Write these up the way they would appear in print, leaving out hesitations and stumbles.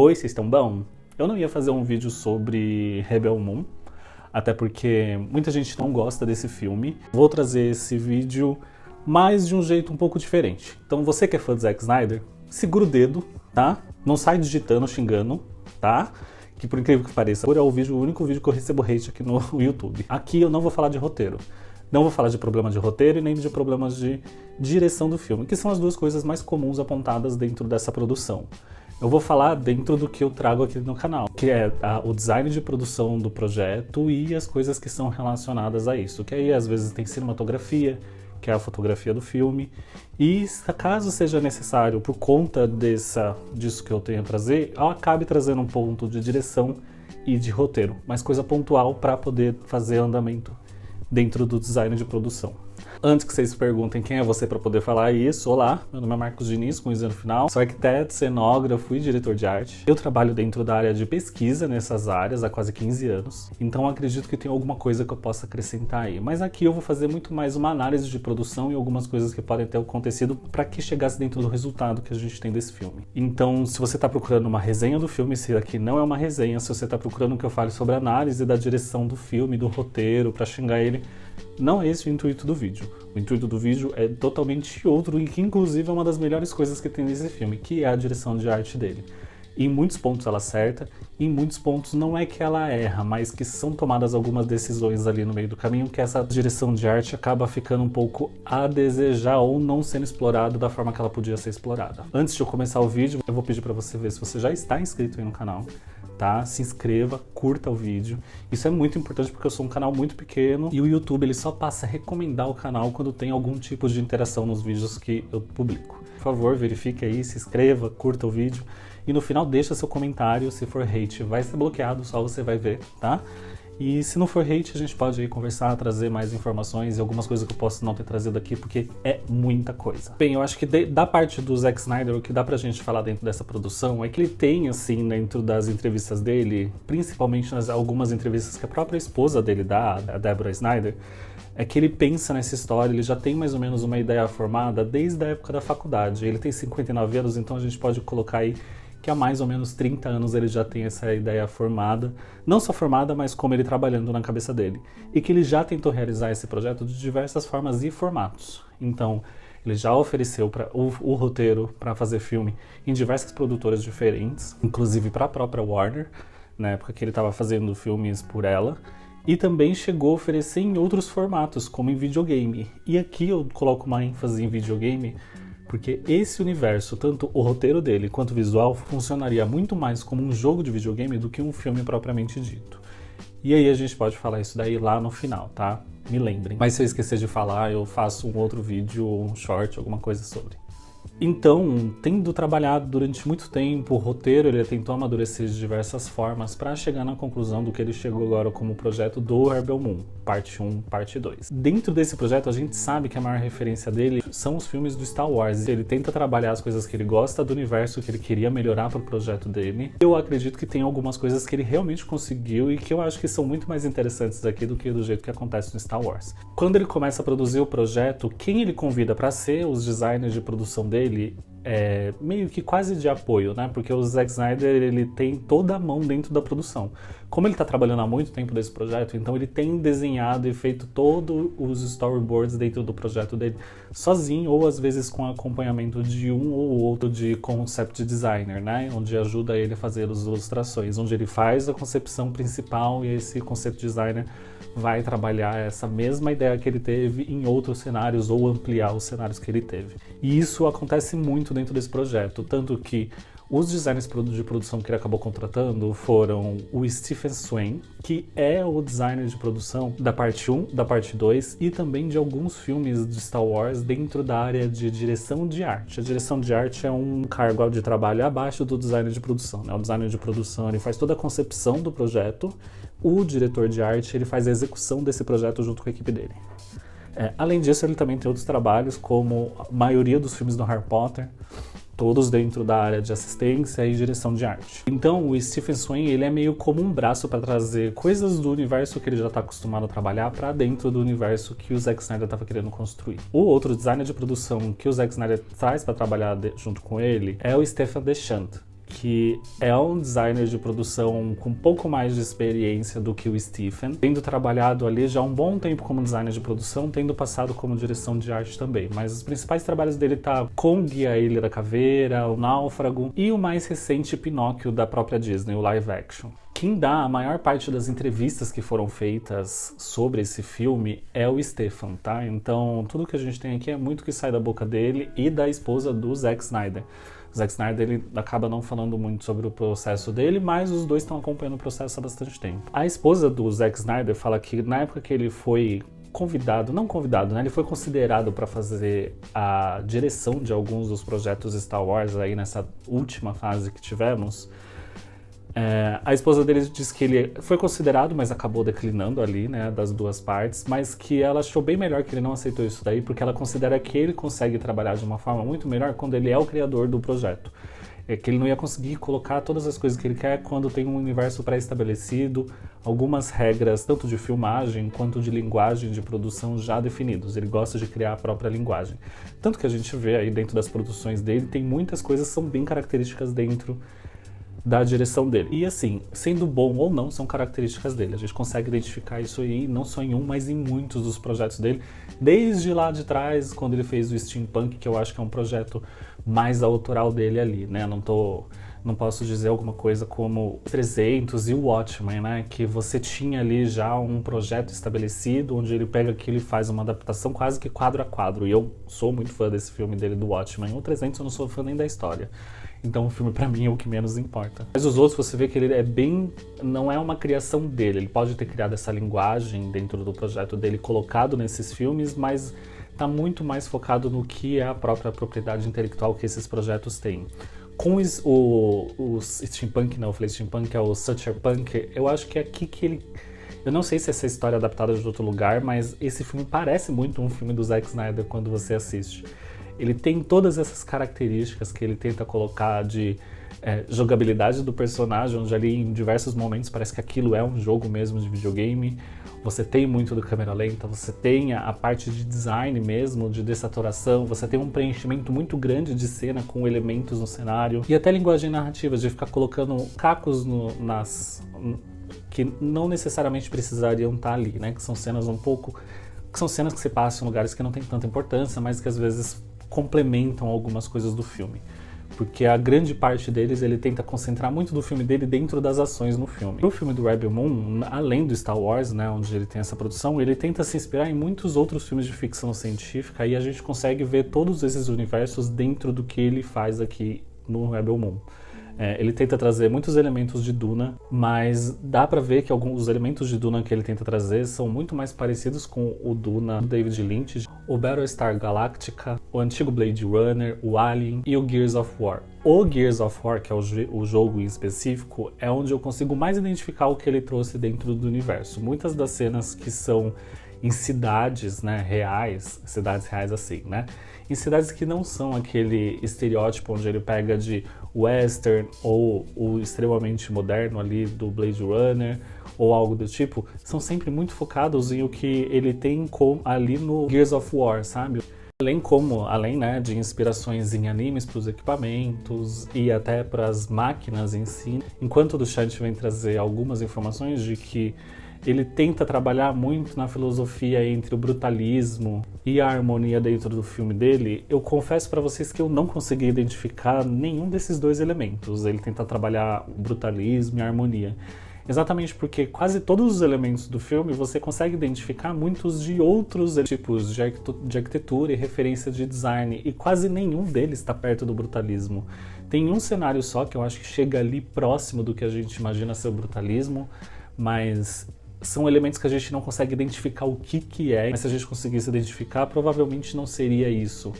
Oi, vocês estão bom? Eu não ia fazer um vídeo sobre Rebel Moon, até porque muita gente não gosta desse filme. Vou trazer esse vídeo, mas de um jeito um pouco diferente. Então você que é fã do Zack Snyder, segura o dedo, tá? Não sai digitando, xingando, tá? Que por incrível que pareça, é o único vídeo que eu recebo hate aqui no YouTube. Aqui eu não vou falar de roteiro. Não vou falar de problema de roteiro e nem de problemas de direção do filme, que são as duas coisas mais comuns apontadas dentro dessa produção. Eu vou falar dentro do que eu trago aqui no canal, que é o design de produção do projeto e as coisas que são relacionadas a isso. Que aí às vezes tem cinematografia, que é a fotografia do filme. E caso seja necessário, por conta disso que eu tenho a trazer, eu acabe trazendo um ponto de direção e de roteiro, mas coisa pontual para poder fazer andamento dentro do design de produção. Antes que vocês perguntem quem é você para poder falar isso, olá, meu nome é Marcos Diniz, com I no final, sou arquiteto, cenógrafo e diretor de arte. Eu trabalho dentro da área de pesquisa nessas áreas há quase 15 anos, então acredito que tem alguma coisa que eu possa acrescentar aí. Mas aqui eu vou fazer muito mais uma análise de produção e algumas coisas que podem ter acontecido para que chegasse dentro do resultado que a gente tem desse filme. Então, se você está procurando uma resenha do filme, esse aqui não é uma resenha. Se você está procurando que eu fale sobre a análise da direção do filme, do roteiro, para xingar ele, não é esse o intuito do vídeo. O intuito do vídeo é totalmente outro e que inclusive é uma das melhores coisas que tem nesse filme, que é a direção de arte dele. Em muitos pontos ela acerta, em muitos pontos não é que ela erra, mas que são tomadas algumas decisões ali no meio do caminho que essa direção de arte acaba ficando um pouco a desejar ou não sendo explorada da forma que ela podia ser explorada. Antes de eu começar o vídeo, eu vou pedir para você ver se você já está inscrito aí no canal. Tá? Se inscreva, curta o vídeo. Isso é muito importante porque eu sou um canal muito pequeno e o YouTube ele só passa a recomendar o canal quando tem algum tipo de interação nos vídeos que eu publico. Por favor, verifique aí, se inscreva, curta o vídeo e no final deixa seu comentário. Se for hate, vai ser bloqueado, só você vai ver, tá? E se não for hate, a gente pode aí conversar, trazer mais informações e algumas coisas que eu posso não ter trazido aqui, porque é muita coisa. Bem, eu acho que da parte do Zack Snyder, o que dá pra gente falar dentro dessa produção é que ele tem, assim, dentro das entrevistas dele, principalmente algumas entrevistas que a própria esposa dele dá, a Deborah Snyder, é que ele pensa nessa história, ele já tem mais ou menos uma ideia formada desde a época da faculdade. Ele tem 59 anos, então a gente pode colocar aí que há mais ou menos 30 anos ele já tem essa ideia formada, não só formada, mas como ele trabalhando na cabeça dele. E que ele já tentou realizar esse projeto de diversas formas e formatos. Então, ele já ofereceu o roteiro para fazer filme em diversas produtoras diferentes, inclusive para a própria Warner, na época que ele estava fazendo filmes por ela. E também chegou a oferecer em outros formatos, como em videogame. E aqui eu coloco uma ênfase em videogame, porque esse universo, tanto o roteiro dele quanto o visual, funcionaria muito mais como um jogo de videogame do que um filme propriamente dito. E aí a gente pode falar isso daí lá no final, tá? Me lembrem. Mas se eu esquecer de falar, eu faço um outro vídeo, um short, alguma coisa sobre. Então, tendo trabalhado durante muito tempo o roteiro, ele tentou amadurecer de diversas formas para chegar na conclusão do que ele chegou agora como projeto do Rebel Moon, parte 1, parte 2. Dentro desse projeto, a gente sabe que a maior referência dele são os filmes do Star Wars. Ele tenta trabalhar as coisas que ele gosta do universo, que ele queria melhorar para o projeto dele. Eu acredito que tem algumas coisas que ele realmente conseguiu e que eu acho que são muito mais interessantes aqui do que do jeito que acontece no Star Wars. Quando ele começa a produzir o projeto, quem ele convida para ser os designers de produção dele é meio que quase de apoio, né? Porque o Zack Snyder, ele tem toda a mão dentro da produção. Como ele está trabalhando há muito tempo nesse projeto, então ele tem desenhado e feito todos os storyboards dentro do projeto dele sozinho, ou às vezes com acompanhamento de um ou outro de concept designer, né? Onde ajuda ele a fazer as ilustrações, onde ele faz a concepção principal e esse concept designer vai trabalhar essa mesma ideia que ele teve em outros cenários ou ampliar os cenários que ele teve. E isso acontece muito dentro desse projeto, tanto que os designers de produção que ele acabou contratando foram o Stephen Swain, que é o designer de produção da parte 1, da parte 2 e também de alguns filmes de Star Wars dentro da área de direção de arte. A direção de arte é um cargo de trabalho abaixo do designer de produção, né? O designer de produção ele faz toda a concepção do projeto, o diretor de arte ele faz a execução desse projeto junto com a equipe dele. Além disso, ele também tem outros trabalhos, como a maioria dos filmes do Harry Potter, todos dentro da área de assistência e direção de arte. Então, o Stephen Swain, ele é meio como um braço para trazer coisas do universo que ele já está acostumado a trabalhar para dentro do universo que o Zack Snyder estava querendo construir. O outro designer de produção que o Zack Snyder traz para trabalhar junto com ele é o Stephen Deschanto, que é um designer de produção com um pouco mais de experiência do que o Stephen, tendo trabalhado ali já há um bom tempo como designer de produção, tendo passado como direção de arte também. Mas os principais trabalhos dele tá Kong, a Ilha da Caveira, o Náufrago e o mais recente Pinóquio da própria Disney, o live action. Quem dá a maior parte das entrevistas que foram feitas sobre esse filme é o Stephen, tá? Então tudo que a gente tem aqui é muito que sai da boca dele e da esposa do Zack Snyder. O Zack Snyder ele acaba não falando muito sobre o processo dele, mas os dois estão acompanhando o processo há bastante tempo. A esposa do Zack Snyder fala que na época que ele foi não convidado, né? Ele foi considerado para fazer a direção de alguns dos projetos Star Wars aí nessa última fase que tivemos. A esposa dele disse que ele foi considerado, mas acabou declinando ali, né, das duas partes, mas que ela achou bem melhor que ele não aceitou isso daí, porque ela considera que ele consegue trabalhar de uma forma muito melhor quando ele é o criador do projeto. Que ele não ia conseguir colocar todas as coisas que ele quer quando tem um universo pré-estabelecido, algumas regras, tanto de filmagem quanto de linguagem de produção já definidos. Ele gosta de criar a própria linguagem. Tanto que a gente vê aí dentro das produções dele, tem muitas coisas que são bem características dentro da direção dele. E assim, sendo bom ou não, são características dele. A gente consegue identificar isso aí, não só em um, mas em muitos dos projetos dele. Desde lá de trás, quando ele fez o Steampunk, que eu acho que é um projeto mais autoral dele ali, né? Não posso dizer alguma coisa como 300 e o Watchmen, né? Que você tinha ali já um projeto estabelecido, onde ele pega aquilo e faz uma adaptação quase que quadro a quadro. E eu sou muito fã desse filme dele, do Watchmen. O 300 eu não sou fã nem da história. Então o filme pra mim é o que menos importa. Mas os outros você vê que ele é bem... não é uma criação dele. Ele pode ter criado essa linguagem dentro do projeto dele colocado nesses filmes, mas tá muito mais focado no que é a própria propriedade intelectual que esses projetos têm. Com o Steampunk, não, eu falei Steampunk, é o Sucherpunk, eu acho que é aqui que ele... Eu não sei se essa história é adaptada de outro lugar, mas esse filme parece muito um filme do Zack Snyder quando você assiste. Ele tem todas essas características que ele tenta colocar de jogabilidade do personagem, onde ali em diversos momentos parece que aquilo é um jogo mesmo de videogame. Você tem muito do câmera lenta, você tem a parte de design mesmo, de dessaturação, você tem um preenchimento muito grande de cena com elementos no cenário e até linguagem narrativa, de ficar colocando cacos que não necessariamente precisariam estar ali, né? Que são cenas que são cenas que se passam em lugares que não tem tanta importância, mas que às vezes complementam algumas coisas do filme. Porque a grande parte deles, ele tenta concentrar muito do filme dele dentro das ações no filme. No filme do Rebel Moon, além do Star Wars, né, onde ele tem essa produção, ele tenta se inspirar em muitos outros filmes de ficção científica e a gente consegue ver todos esses universos dentro do que ele faz aqui no Rebel Moon. Ele tenta trazer muitos elementos de Duna, mas dá pra ver que alguns dos elementos de Duna que ele tenta trazer são muito mais parecidos com o Duna do David Lynch, o Battlestar Galactica, o antigo Blade Runner, o Alien e o Gears of War. O Gears of War, que é o jogo em específico, é onde eu consigo mais identificar o que ele trouxe dentro do universo. Muitas das cenas que são em cidades, né, reais, cidades reais assim, né? Em cidades que não são aquele estereótipo onde ele pega de western ou o extremamente moderno ali do Blade Runner ou algo do tipo, são sempre muito focados em o que ele tem ali no Gears of War, sabe? Além, né, de inspirações em animes para os equipamentos e até para as máquinas em si, enquanto o Duchamp vem trazer algumas informações de que ele tenta trabalhar muito na filosofia entre o brutalismo e a harmonia dentro do filme dele. Eu confesso para vocês que eu não consegui identificar nenhum desses dois elementos. Ele tenta trabalhar o brutalismo e a harmonia. Exatamente porque quase todos os elementos do filme você consegue identificar muitos de outros tipos de arquitetura e referência de design, e quase nenhum deles está perto do brutalismo. Tem um cenário só que eu acho que chega ali próximo do que a gente imagina ser o brutalismo, mas são elementos que a gente não consegue identificar o que é, mas se a gente conseguisse identificar, provavelmente não seria isso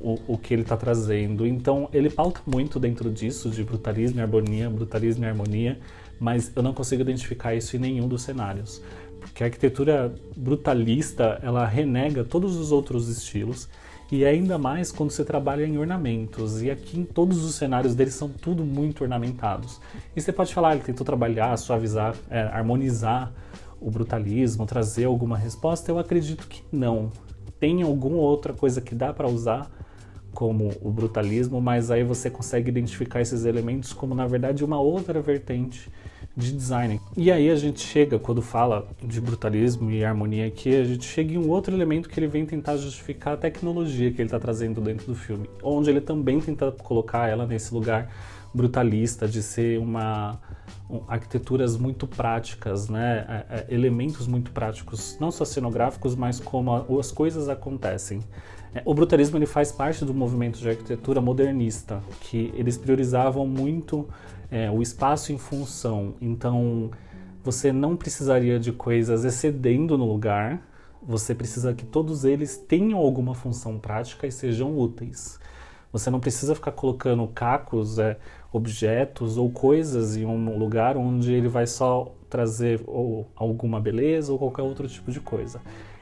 o que ele está trazendo. Então ele pauta muito dentro disso, de brutalismo e harmonia, mas eu não consigo identificar isso em nenhum dos cenários. Porque a arquitetura brutalista, ela renega todos os outros estilos, e ainda mais quando você trabalha em ornamentos. E aqui em todos os cenários deles são tudo muito ornamentados. E você pode falar, ele tentou trabalhar, suavizar, harmonizar o brutalismo, trazer alguma resposta. Eu acredito que não. Tem alguma outra coisa que dá para usar como o brutalismo, mas aí você consegue identificar esses elementos como, na verdade, uma outra vertente de design. E aí a gente chega, quando fala de brutalismo e harmonia aqui, a gente chega em um outro elemento que ele vem tentar justificar a tecnologia que ele está trazendo dentro do filme, onde ele também tenta colocar ela nesse lugar brutalista, de ser arquiteturas muito práticas, né? Elementos muito práticos, não só cenográficos, mas como as coisas acontecem. O brutalismo ele faz parte do movimento de arquitetura modernista, que eles priorizavam muito o espaço em função. Então, você não precisaria de coisas excedendo no lugar, você precisa que todos eles tenham alguma função prática e sejam úteis. Você não precisa ficar colocando cacos, objetos ou coisas em um lugar onde ele vai só trazer ou alguma beleza ou qualquer outro tipo de coisa.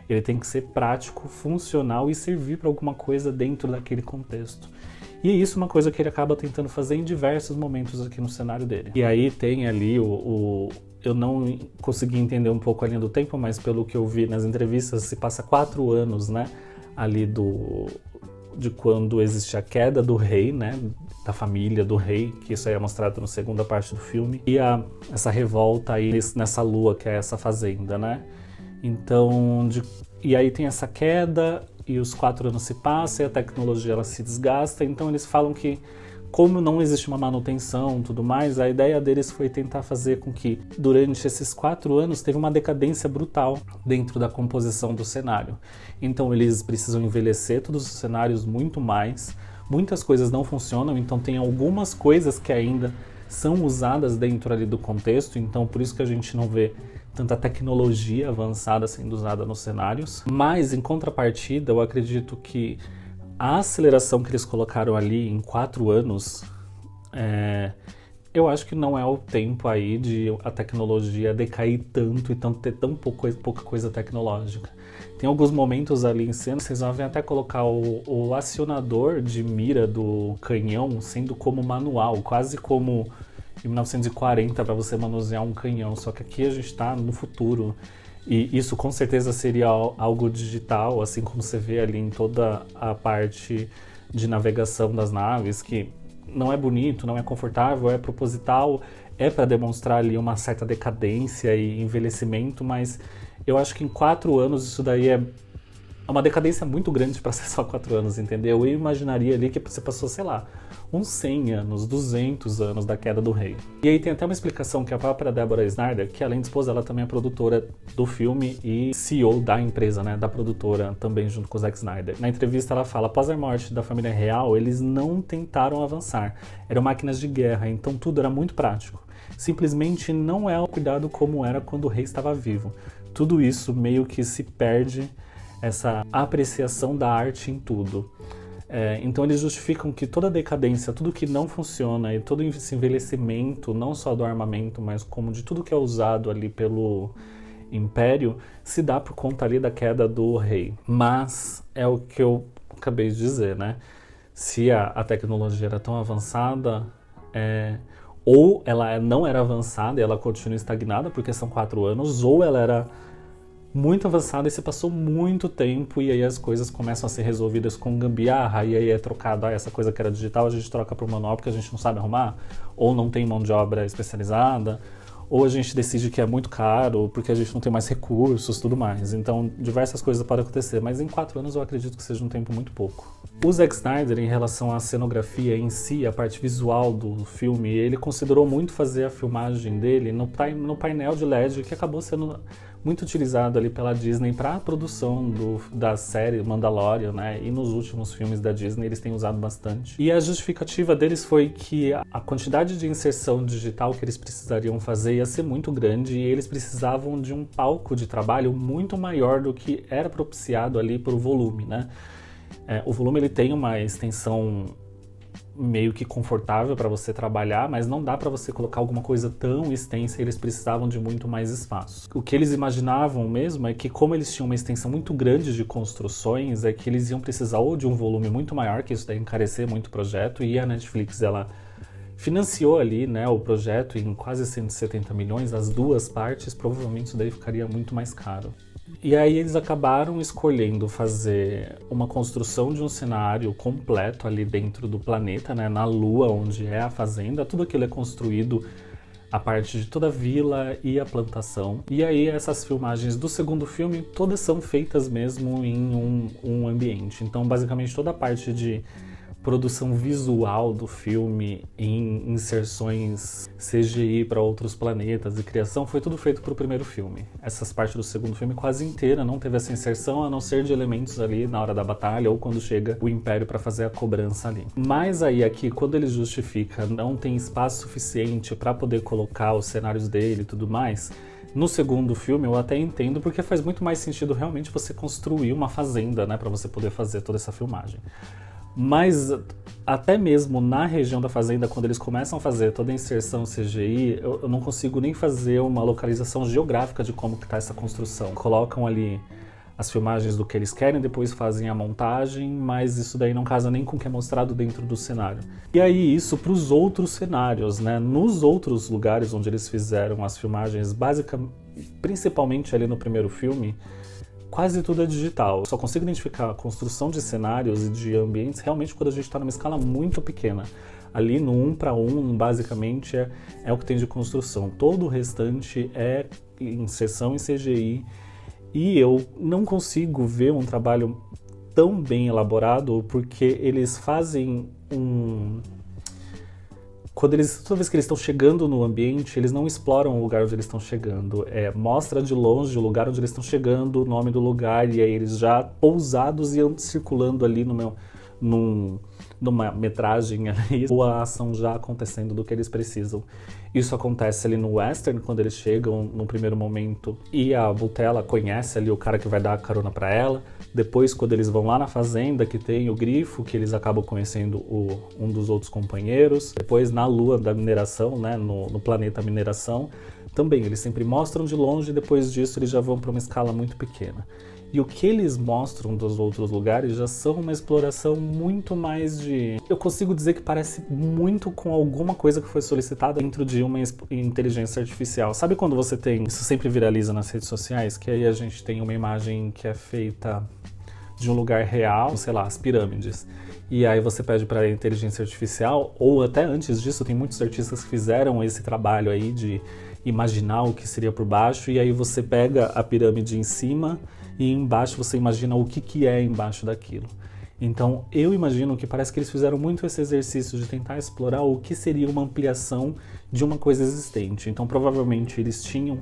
Ele tem que ser prático, funcional e servir para alguma coisa dentro daquele contexto. E isso é uma coisa que ele acaba tentando fazer em diversos momentos aqui no cenário dele. E aí tem ali eu não consegui entender um pouco a linha do tempo, mas pelo que eu vi nas entrevistas, se passa 4 anos, né, ali de quando existe a queda do rei, né, da família do rei, que isso aí é mostrado na segunda parte do filme, e essa revolta aí nessa lua, que é essa fazenda, né. Então, e aí tem essa queda, e os 4 anos se passam, e a tecnologia ela se desgasta, então eles falam que, como não existe uma manutenção e tudo mais, a ideia deles foi tentar fazer com que, durante esses 4 anos, teve uma decadência brutal dentro da composição do cenário. Então eles precisam envelhecer todos os cenários muito mais, muitas coisas não funcionam, então tem algumas coisas que ainda são usadas dentro ali do contexto, então por isso que a gente não vê tanta tecnologia avançada sendo usada nos cenários. Mas, em contrapartida, eu acredito que a aceleração que eles colocaram ali em 4 anos, eu acho que não é o tempo aí de a tecnologia decair tanto e ter tão pouca coisa tecnológica. Tem alguns momentos ali em cena, vocês vão até colocar o acionador de mira do canhão sendo como manual, quase como em 1940 para você manusear um canhão, só que aqui a gente está no futuro e isso com certeza seria algo digital, assim como você vê ali em toda a parte de navegação das naves, que não é bonito, não é confortável, é proposital, é para demonstrar ali uma certa decadência e envelhecimento, mas eu acho que em 4 anos isso daí é uma decadência muito grande para ser só 4 anos, entendeu? Eu imaginaria ali que você passou, sei lá, uns 100 anos, 200 anos da queda do rei. E aí tem até uma explicação que a própria Deborah Snyder, que além de esposa, ela também é produtora do filme e CEO da empresa, né, da produtora, também junto com o Zack Snyder. Na entrevista ela fala, após a morte da família real, eles não tentaram avançar. Eram máquinas de guerra, então tudo era muito prático. Simplesmente não é o cuidado como era quando o rei estava vivo. Tudo isso meio que se perde, essa apreciação da arte em tudo. Então eles justificam que toda a decadência, tudo que não funciona e todo esse envelhecimento, não só do armamento, mas como de tudo que é usado ali pelo Império, se dá por conta ali da queda do rei. Mas é o que eu acabei de dizer, né? Se a tecnologia era tão avançada, ou ela não era avançada e ela continua estagnada porque são 4 anos, ou ela era muito avançada e se passou muito tempo e aí as coisas começam a ser resolvidas com gambiarra e aí é trocado, essa coisa que era digital a gente troca por manual porque a gente não sabe arrumar, ou não tem mão de obra especializada, ou a gente decide que é muito caro porque a gente não tem mais recursos, tudo mais. Então diversas coisas podem acontecer, mas em 4 anos eu acredito que seja um tempo muito pouco. O Zack Snyder, em relação à cenografia em si, a parte visual do filme, ele considerou muito fazer a filmagem dele no painel de LED que acabou sendo muito utilizado ali pela Disney para a produção da série Mandalorian, né? E nos últimos filmes da Disney eles têm usado bastante. E a justificativa deles foi que a quantidade de inserção digital que eles precisariam fazer ia ser muito grande e eles precisavam de um palco de trabalho muito maior do que era propiciado ali por volume, né? O volume ele tem uma extensão meio que confortável para você trabalhar, mas não dá para você colocar alguma coisa tão extensa e eles precisavam de muito mais espaço. O que eles imaginavam mesmo é que como eles tinham uma extensão muito grande de construções, é que eles iam precisar ou de um volume muito maior, que isso daí encarecer muito o projeto, e a Netflix ela financiou ali, né, o projeto em quase 170 milhões, as duas partes, provavelmente isso daí ficaria muito mais caro. E aí eles acabaram escolhendo fazer uma construção de um cenário completo ali dentro do planeta, né, na Lua, onde é a fazenda. Tudo aquilo é construído, a parte de toda a vila e a plantação. E aí essas filmagens do segundo filme, todas são feitas mesmo em um ambiente. Então basicamente toda a parte de produção visual do filme, em inserções CGI para outros planetas e criação, foi tudo feito para o primeiro filme. Essas partes do segundo filme quase inteira não teve essa inserção, a não ser de elementos ali na hora da batalha ou quando chega o Império para fazer a cobrança ali. Mas aí aqui, quando ele justifica, não tem espaço suficiente para poder colocar os cenários dele e tudo mais, no segundo filme eu até entendo, porque faz muito mais sentido realmente você construir uma fazenda, né, para você poder fazer toda essa filmagem. Mas até mesmo na região da fazenda, quando eles começam a fazer toda a inserção CGI, eu não consigo nem fazer uma localização geográfica de como que tá essa construção. Colocam ali as filmagens do que eles querem, depois fazem a montagem, mas isso daí não casa nem com o que é mostrado dentro do cenário. E aí isso para os outros cenários, né? Nos outros lugares onde eles fizeram as filmagens, principalmente ali no primeiro filme, quase tudo é digital. Eu só consigo identificar a construção de cenários e de ambientes realmente quando a gente está numa escala muito pequena. Ali no 1 para 1, basicamente, é o que tem de construção. Todo o restante é inserção em CGI. E eu não consigo ver um trabalho tão bem elaborado, porque eles fazem toda vez que eles estão chegando no ambiente, eles não exploram o lugar onde eles estão chegando. Mostra de longe o lugar onde eles estão chegando, o nome do lugar, e aí eles já pousados e circulando ali numa metragem ali, ou a ação já acontecendo do que eles precisam. Isso acontece ali no western, quando eles chegam no primeiro momento e a Butella conhece ali o cara que vai dar a carona pra ela. Depois, quando eles vão lá na fazenda, que tem o Grifo, que eles acabam conhecendo um dos outros companheiros. Depois, na lua da mineração, né, no planeta mineração, também eles sempre mostram de longe e depois disso eles já vão para uma escala muito pequena. E o que eles mostram dos outros lugares já são uma exploração muito mais de... Eu consigo dizer que parece muito com alguma coisa que foi solicitada dentro de uma inteligência artificial. Sabe quando você tem... Isso sempre viraliza nas redes sociais, que aí a gente tem uma imagem que é feita de um lugar real, sei lá, as pirâmides. E aí você pede para a inteligência artificial, ou até antes disso, tem muitos artistas que fizeram esse trabalho aí de imaginar o que seria por baixo, e aí você pega a pirâmide em cima e embaixo você imagina o que é embaixo daquilo. Então eu imagino que parece que eles fizeram muito esse exercício de tentar explorar o que seria uma ampliação de uma coisa existente. Então provavelmente eles tinham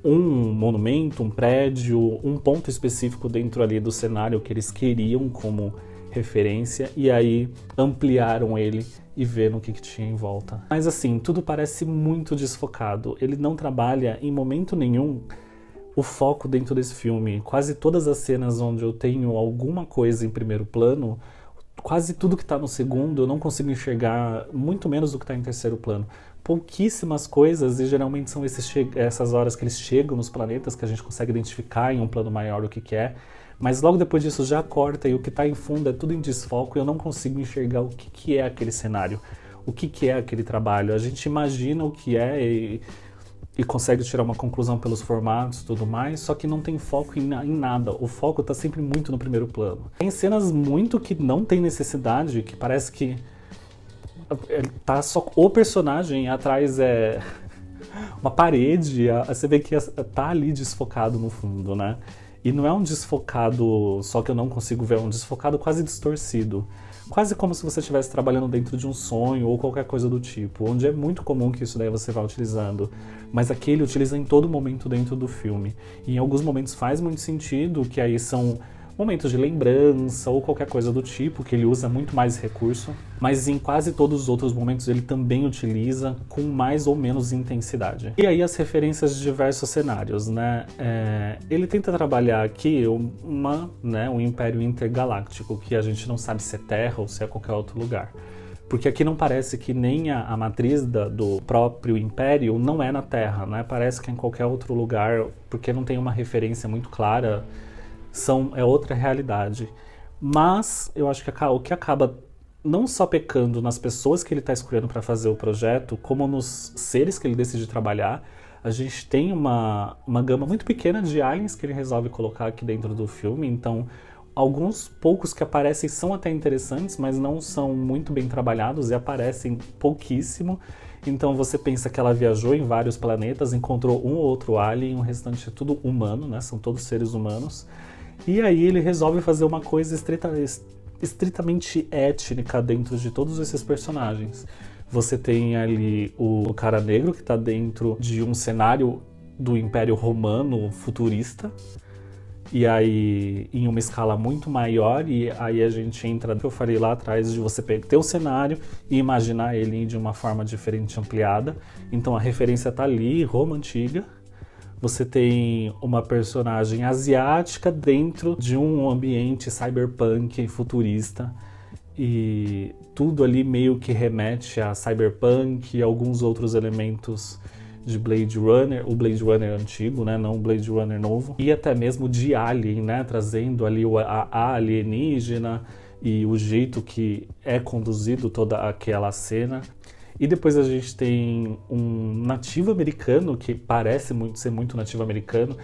um monumento, um prédio, um ponto específico dentro ali do cenário que eles queriam como referência, e aí ampliaram ele e vendo o que tinha em volta. Mas assim, tudo parece muito desfocado. Ele não trabalha em momento nenhum o foco dentro desse filme. Quase todas as cenas onde eu tenho alguma coisa em primeiro plano, quase tudo que está no segundo eu não consigo enxergar, muito menos do que está em terceiro plano. Pouquíssimas coisas, e geralmente são essas horas que eles chegam nos planetas que a gente consegue identificar em um plano maior o que é, mas logo depois disso já corta e o que está em fundo é tudo em desfoco e eu não consigo enxergar o que é aquele cenário, o que é aquele trabalho. A gente imagina o que é e consegue tirar uma conclusão pelos formatos e tudo mais, só que não tem foco em nada. O foco está sempre muito no primeiro plano. Tem cenas muito que não tem necessidade, que parece que tá só o personagem, atrás é uma parede, você vê que tá ali desfocado no fundo, né? E não é um desfocado só que eu não consigo ver, é um desfocado quase distorcido. Quase como se você estivesse trabalhando dentro de um sonho ou qualquer coisa do tipo, onde é muito comum que isso daí você vá utilizando. Mas aqui ele utiliza em todo momento dentro do filme. E em alguns momentos faz muito sentido, que aí são momentos de lembrança ou qualquer coisa do tipo, que ele usa muito mais recurso. Mas em quase todos os outros momentos ele também utiliza com mais ou menos intensidade. E aí as referências de diversos cenários, né? Ele tenta trabalhar aqui um império intergaláctico, que a gente não sabe se é Terra ou se é qualquer outro lugar. Porque aqui não parece que nem a matriz do próprio império não é na Terra, né? Parece que é em qualquer outro lugar, porque não tem uma referência muito clara, é outra realidade. Mas eu acho que o que acaba não só pecando nas pessoas que ele está escolhendo para fazer o projeto, como nos seres que ele decide trabalhar, a gente tem uma gama muito pequena de aliens que ele resolve colocar aqui dentro do filme, então alguns poucos que aparecem são até interessantes, mas não são muito bem trabalhados e aparecem pouquíssimo. Então você pensa que ela viajou em vários planetas, encontrou um ou outro alien, o restante é tudo humano, né? São todos seres humanos. E aí ele resolve fazer uma coisa estritamente étnica dentro de todos esses personagens. Você tem ali o cara negro que está dentro de um cenário do Império Romano futurista, e aí em uma escala muito maior, e aí a gente entra no que eu falei lá atrás, de você ter o cenário e imaginar ele de uma forma diferente, ampliada. Então a referência tá ali, Roma Antiga. Você tem uma personagem asiática dentro de um ambiente cyberpunk futurista, e tudo ali meio que remete a cyberpunk e alguns outros elementos de Blade Runner, o Blade Runner antigo, né, não o Blade Runner novo, e até mesmo de Alien, né, trazendo ali a alienígena e o jeito que é conduzido toda aquela cena. E depois a gente tem um nativo americano, que parece ser muito nativo americano.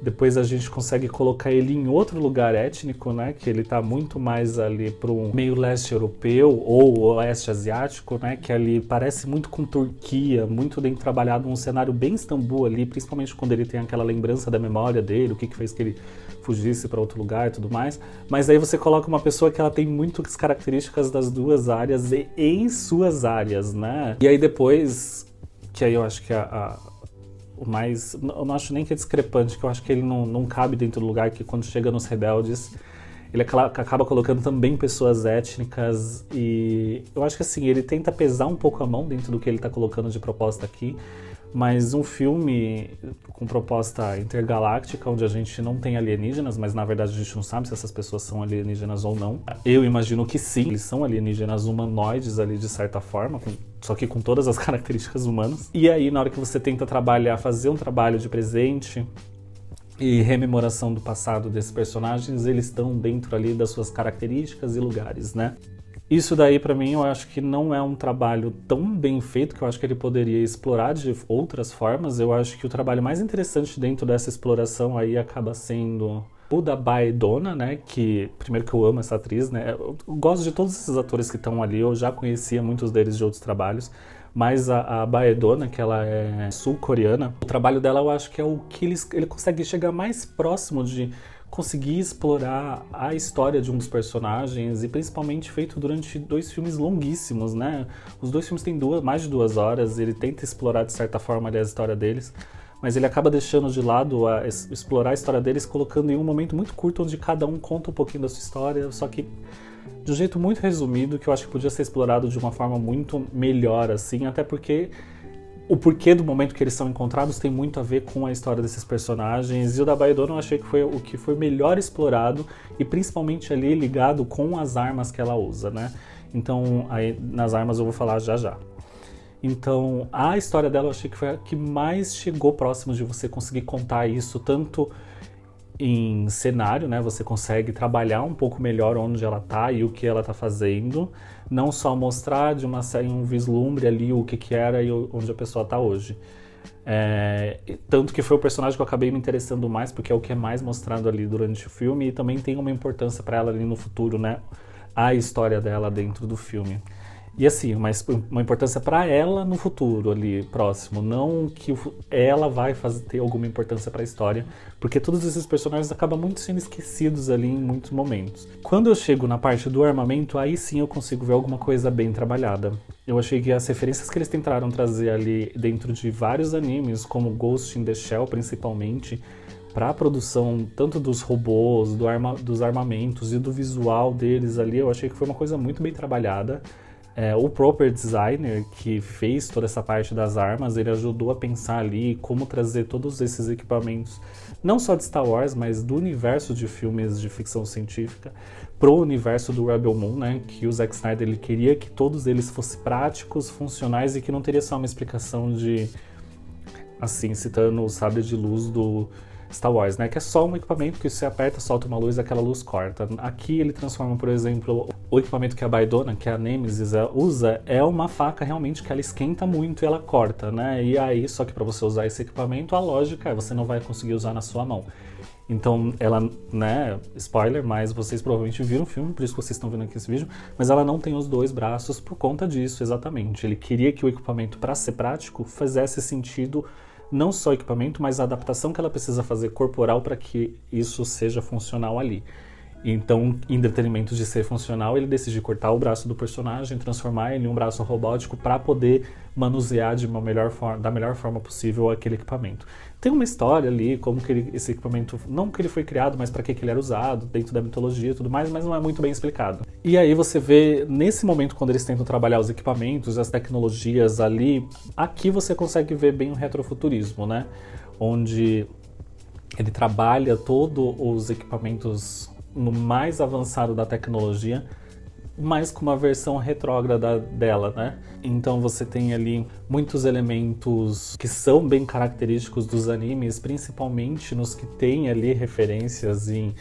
Depois a gente consegue colocar ele em outro lugar étnico, né? Que ele tá muito mais ali para um meio leste europeu ou oeste asiático, né? Que ali parece muito com Turquia, muito bem trabalhado, um cenário bem Istambul ali, principalmente quando ele tem aquela lembrança da memória dele, o que fez que ele fugisse para outro lugar e tudo mais. Mas aí você coloca uma pessoa que ela tem muitas características das duas áreas e em suas áreas, né? E aí depois, que aí eu acho que o mais, eu não acho nem que é discrepante, que eu acho que ele não cabe dentro do lugar, que quando chega nos Rebeldes, ele acaba colocando também pessoas étnicas, e eu acho que assim, ele tenta pesar um pouco a mão dentro do que ele está colocando de proposta aqui, mas um filme com proposta intergaláctica, onde a gente não tem alienígenas, mas na verdade a gente não sabe se essas pessoas são alienígenas ou não. Eu imagino que sim, eles são alienígenas humanoides ali de certa forma, só que com todas as características humanas. E aí na hora que você tenta fazer um trabalho de presente e rememoração do passado desses personagens, eles estão dentro ali das suas características e lugares, né? Isso daí, pra mim, eu acho que não é um trabalho tão bem feito, que eu acho que ele poderia explorar de outras formas. Eu acho que o trabalho mais interessante dentro dessa exploração aí acaba sendo o da Baedona, né? Que, primeiro que eu amo essa atriz, né? Eu gosto de todos esses atores que estão ali, eu já conhecia muitos deles de outros trabalhos. Mas a Baedona, que ela é sul-coreana, o trabalho dela eu acho que é o que ele consegue chegar mais próximo de conseguir explorar a história de um dos personagens, e principalmente feito durante 2 filmes longuíssimos, né? Os 2 filmes têm mais de 2 horas, ele tenta explorar de certa forma ali a história deles, mas ele acaba deixando de lado explorar a história deles, colocando em um momento muito curto onde cada um conta um pouquinho da sua história, só que de um jeito muito resumido, que eu acho que podia ser explorado de uma forma muito melhor, assim, até porque o porquê do momento que eles são encontrados tem muito a ver com a história desses personagens. E o da Baedona eu achei que foi o que foi melhor explorado, e principalmente ali ligado com as armas que ela usa, né? Então, aí, nas armas eu vou falar já já. Então, a história dela eu achei que foi a que mais chegou próximo de você conseguir contar isso, tanto em cenário, né? Você consegue trabalhar um pouco melhor onde ela tá e o que ela tá fazendo, não só mostrar de um vislumbre ali o que era e onde a pessoa tá hoje. Tanto que foi o personagem que eu acabei me interessando mais, porque é o que é mais mostrado ali durante o filme, e também tem uma importância para ela ali no futuro, né? A história dela dentro do filme. E assim, uma importância para ela no futuro ali, próximo. Não que ela vai ter alguma importância para a história, porque todos esses personagens acabam muito sendo esquecidos ali em muitos momentos. Quando eu chego na parte do armamento, aí sim eu consigo ver alguma coisa bem trabalhada. Eu achei que as referências que eles tentaram trazer ali dentro de vários animes, como Ghost in the Shell principalmente, para a produção tanto dos robôs, dos armamentos e do visual deles ali, eu achei que foi uma coisa muito bem trabalhada. O proper designer que fez toda essa parte das armas, ele ajudou a pensar ali como trazer todos esses equipamentos, não só de Star Wars, mas do universo de filmes de ficção científica, pro universo do Rebel Moon, né? Que o Zack Snyder ele queria que todos eles fossem práticos, funcionais, e que não teria só uma explicação de, assim, citando o sabre de luz Star Wars, né? Que é só um equipamento que você aperta, solta uma luz e aquela luz corta. Aqui ele transforma, por exemplo, o equipamento que a Baidona, que a Nemesis usa, é uma faca realmente que ela esquenta muito e ela corta, né? E aí, só que para você usar esse equipamento, a lógica é você não vai conseguir usar na sua mão. Então, ela, né, spoiler, mas vocês provavelmente viram o filme, por isso que vocês estão vendo aqui esse vídeo, mas ela não tem os dois braços por conta disso, exatamente. Ele queria que o equipamento, para ser prático, fizesse sentido, não só o equipamento, mas a adaptação que ela precisa fazer corporal para que isso seja funcional ali. Então, em detrimento de ser funcional, ele decide cortar o braço do personagem, transformar ele em um braço robótico para poder manusear da melhor forma possível aquele equipamento. Tem uma história ali, como que esse equipamento, não que ele foi criado, mas para que ele era usado, dentro da mitologia e tudo mais, mas não é muito bem explicado. E aí você vê, nesse momento, quando eles tentam trabalhar os equipamentos, as tecnologias ali, aqui você consegue ver bem o retrofuturismo, né? Onde ele trabalha todos os equipamentos no mais avançado da tecnologia, mas com uma versão retrógrada dela, né? Então você tem ali muitos elementos que são bem característicos dos animes, principalmente nos que tem ali referências em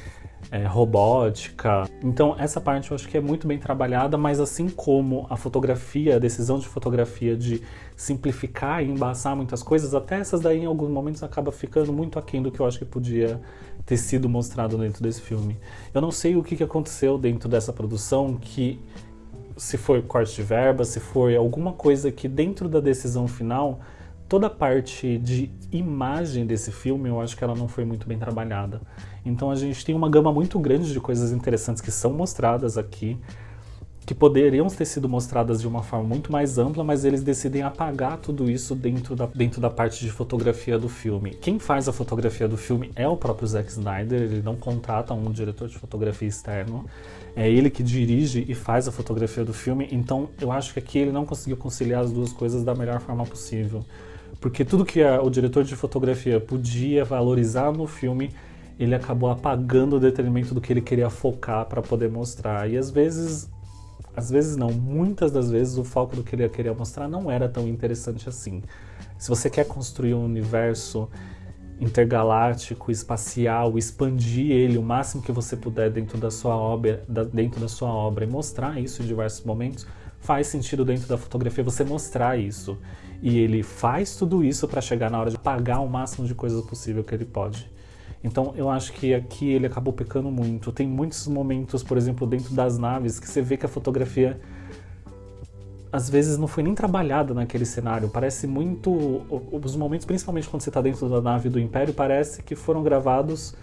robótica. Então essa parte eu acho que é muito bem trabalhada, mas assim como a fotografia, a decisão de fotografia de simplificar e embaçar muitas coisas, até essas daí em alguns momentos acaba ficando muito aquém do que eu acho que podia ter sido mostrado dentro desse filme. Eu não sei o que aconteceu dentro dessa produção, que se foi corte de verba, se foi alguma coisa que dentro da decisão final, toda a parte de imagem desse filme, eu acho que ela não foi muito bem trabalhada. Então a gente tem uma gama muito grande de coisas interessantes que são mostradas aqui, que poderiam ter sido mostradas de uma forma muito mais ampla, mas eles decidem apagar tudo isso dentro da parte de fotografia do filme. Quem faz a fotografia do filme é o próprio Zack Snyder, ele não contrata um diretor de fotografia externo, é ele que dirige e faz a fotografia do filme, então eu acho que aqui ele não conseguiu conciliar as duas coisas da melhor forma possível. Porque tudo que o diretor de fotografia podia valorizar no filme, ele acabou apagando o detrimento do que ele queria focar para poder mostrar. E às vezes não, muitas das vezes o foco do que ele queria mostrar não era tão interessante assim. Se você quer construir um universo intergaláctico, espacial, expandir ele o máximo que você puder dentro da sua obra e mostrar isso em diversos momentos, faz sentido dentro da fotografia você mostrar isso. E ele faz tudo isso para chegar na hora de apagar o máximo de coisas possível que ele pode. Então eu acho que aqui ele acabou pecando muito. Tem muitos momentos, por exemplo, dentro das naves, que você vê que a fotografia às vezes não foi nem trabalhada naquele cenário. Parece muito... Os momentos, principalmente quando você está dentro da nave do Império, parece que foram gravados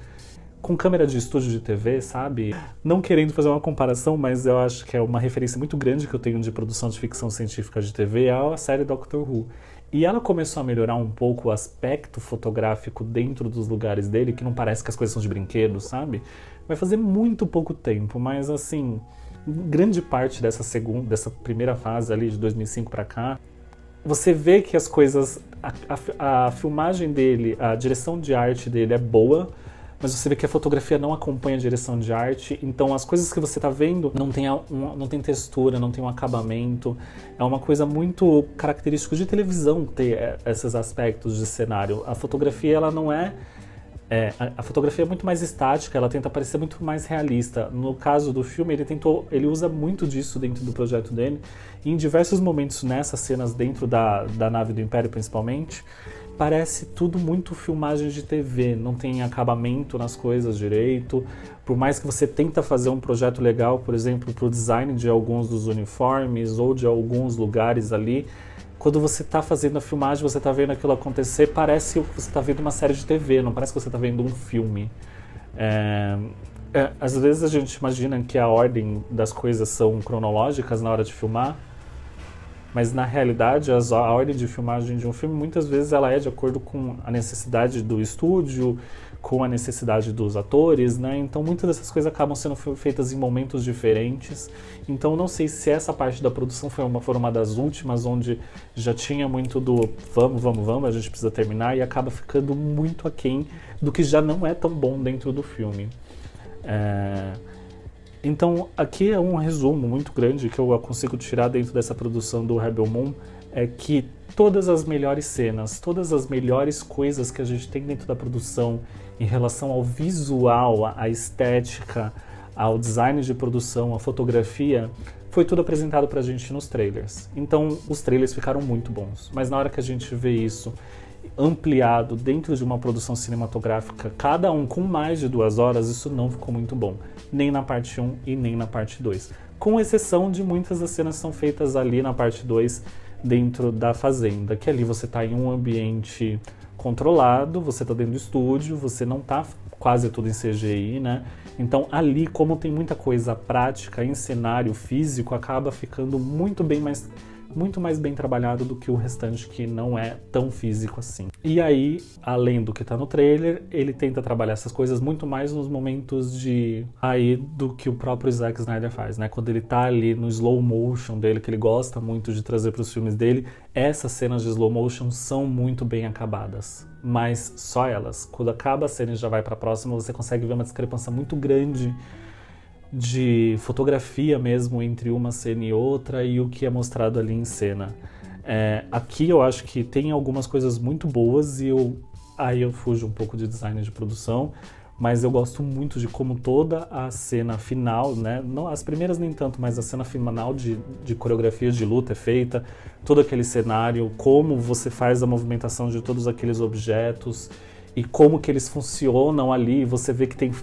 com câmera de estúdio de TV, sabe? Não querendo fazer uma comparação, mas eu acho que é uma referência muito grande que eu tenho de produção de ficção científica de TV, é a série Doctor Who. E ela começou a melhorar um pouco o aspecto fotográfico dentro dos lugares dele, que não parece que as coisas são de brinquedo, sabe? Vai fazer muito pouco tempo, mas assim, grande parte dessa primeira fase ali de 2005 pra cá, você vê que as coisas, a filmagem dele, a direção de arte dele é boa, mas você vê que a fotografia não acompanha a direção de arte, então as coisas que você está vendo não tem textura, não tem um acabamento, é uma coisa muito característica de televisão ter esses aspectos de cenário. A fotografia, ela não a fotografia é muito mais estática, ela tenta parecer muito mais realista. No caso do filme, ele usa muito disso dentro do projeto dele, e em diversos momentos nessas cenas dentro da nave do Império principalmente, parece tudo muito filmagem de TV, não tem acabamento nas coisas direito. Por mais que você tenta fazer um projeto legal, por exemplo, para o design de alguns dos uniformes ou de alguns lugares ali, quando você está fazendo a filmagem, você está vendo aquilo acontecer, parece que você está vendo uma série de TV, não parece que você está vendo um filme. Às vezes a gente imagina que a ordem das coisas são cronológicas na hora de filmar, mas na realidade a ordem de filmagem de um filme muitas vezes ela é de acordo com a necessidade do estúdio, com a necessidade dos atores, né? Então muitas dessas coisas acabam sendo feitas em momentos diferentes. Então não sei se essa parte da produção foi uma das últimas, onde já tinha muito do vamos, a gente precisa terminar, e acaba ficando muito aquém do que já não é tão bom dentro do filme. Então aqui é um resumo muito grande que eu consigo tirar dentro dessa produção do Rebel Moon. é que todas as melhores cenas, todas as melhores coisas que a gente tem dentro da produção em relação ao visual, à estética, ao design de produção, à fotografia, foi tudo apresentado pra gente nos trailers. Então, os trailers ficaram muito bons, mas na hora que a gente vê isso ampliado dentro de uma produção cinematográfica, cada um com mais de 2 horas, isso não ficou muito bom. Nem na parte 1 e nem na parte 2. Com exceção de muitas das cenas que são feitas ali na parte 2, dentro da fazenda, que ali você está em um ambiente controlado, você está dentro do estúdio, você não está quase tudo em CGI, né? Então ali, como tem muita coisa prática em cenário físico, acaba ficando muito mais bem trabalhado do que o restante, que não é tão físico assim. E aí, além do que tá no trailer, ele tenta trabalhar essas coisas muito mais nos momentos de aí do que o próprio Zack Snyder faz, né? Quando ele tá ali no slow motion dele, que ele gosta muito de trazer para os filmes dele, essas cenas de slow motion são muito bem acabadas, mas só elas. Quando acaba a cena e já vai pra próxima, você consegue ver uma discrepância muito grande de fotografia mesmo entre uma cena e outra e o que é mostrado ali em cena. Aqui eu acho que tem algumas coisas muito boas e aí eu fujo um pouco de design de produção, mas eu gosto muito de como toda a cena final, né, não, as primeiras nem tanto, mas a cena final de coreografias de luta é feita, todo aquele cenário, como você faz a movimentação de todos aqueles objetos e como que eles funcionam ali. Você vê que tem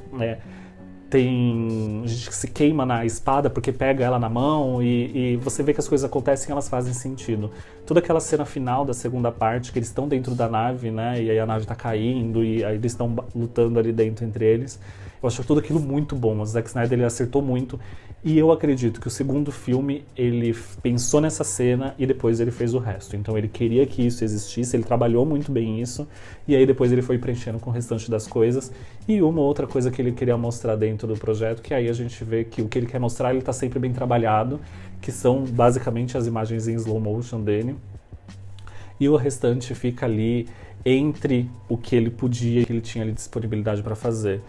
gente que se queima na espada porque pega ela na mão e você vê que as coisas acontecem e elas fazem sentido. Toda aquela cena final da segunda parte, que eles estão dentro da nave, né, e aí a nave tá caindo e aí eles estão lutando ali dentro entre eles. Eu acho tudo aquilo muito bom. O Zack Snyder, ele acertou muito e eu acredito que o segundo filme, ele pensou nessa cena e depois ele fez o resto. Então ele queria que isso existisse, ele trabalhou muito bem isso e aí depois ele foi preenchendo com o restante das coisas. E uma outra coisa que ele queria mostrar dentro do projeto, que aí a gente vê que o que ele quer mostrar, ele tá sempre bem trabalhado, que são basicamente as imagens em slow motion dele. E o restante fica ali entre o que ele podia e que ele tinha ali disponibilidade para fazer.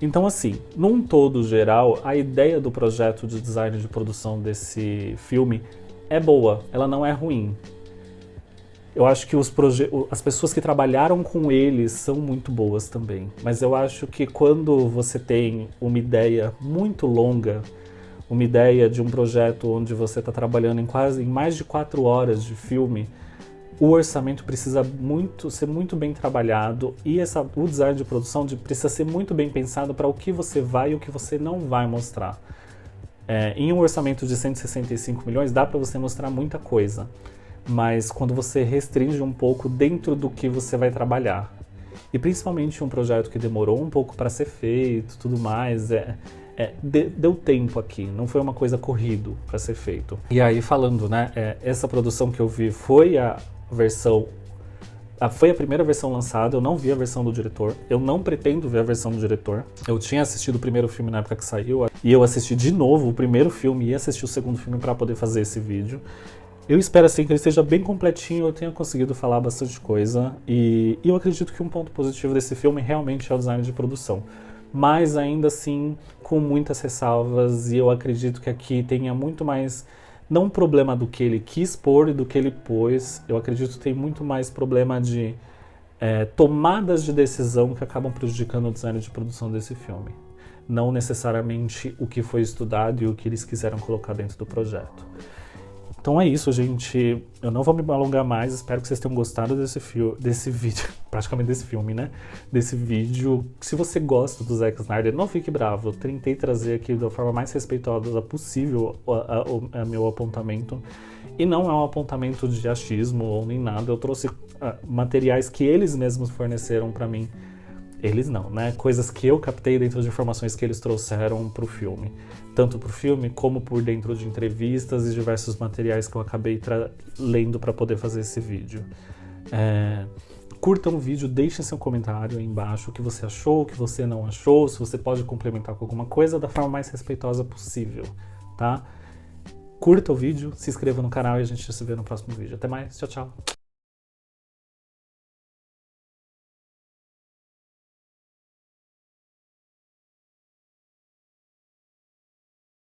Então, assim, num todo geral, a ideia do projeto de design de produção desse filme é boa, ela não é ruim. Eu acho que as pessoas que trabalharam com ele são muito boas também. Mas eu acho que quando você tem uma ideia muito longa, uma ideia de um projeto onde você está trabalhando em mais de 4 horas de filme, o orçamento precisa ser muito bem trabalhado e o design de produção precisa ser muito bem pensado para o que você vai e o que você não vai mostrar. Em um orçamento de 165 milhões dá para você mostrar muita coisa, mas quando você restringe um pouco dentro do que você vai trabalhar, e principalmente um projeto que demorou um pouco para ser feito, tudo mais, deu tempo aqui, não foi uma coisa corrido para ser feito. E aí falando, né, essa produção que eu vi foi foi a primeira versão lançada, eu não vi a versão do diretor, eu não pretendo ver a versão do diretor. Eu tinha assistido o primeiro filme na época que saiu, e eu assisti de novo o primeiro filme e assisti o segundo filme para poder fazer esse vídeo. Eu espero assim que ele esteja bem completinho, eu tenha conseguido falar bastante coisa, e eu acredito que um ponto positivo desse filme realmente é o design de produção. Mas ainda assim, com muitas ressalvas, e eu acredito que aqui tenha muito mais, não problema do que ele quis pôr e do que ele pôs, eu acredito que tem muito mais problema de tomadas de decisão que acabam prejudicando o design de produção desse filme. Não necessariamente o que foi estudado e o que eles quiseram colocar dentro do projeto. Então é isso, gente. Eu não vou me alongar mais. Espero que vocês tenham gostado desse vídeo. Praticamente desse filme, né? Desse vídeo. Se você gosta do Zack Snyder, não fique bravo. Eu tentei trazer aqui da forma mais respeitosa possível o meu apontamento. E não é um apontamento de achismo ou nem nada. Eu trouxe materiais que eles mesmos forneceram pra mim. Eles não, né? Coisas que eu captei dentro de informações que eles trouxeram pro filme. Tanto pro filme, como por dentro de entrevistas e diversos materiais que eu acabei lendo para poder fazer esse vídeo. Curtam o vídeo, deixem seu comentário aí embaixo, o que você achou, o que você não achou, se você pode complementar com alguma coisa da forma mais respeitosa possível, tá? Curta o vídeo, se inscreva no canal e a gente se vê no próximo vídeo. Até mais, tchau, tchau!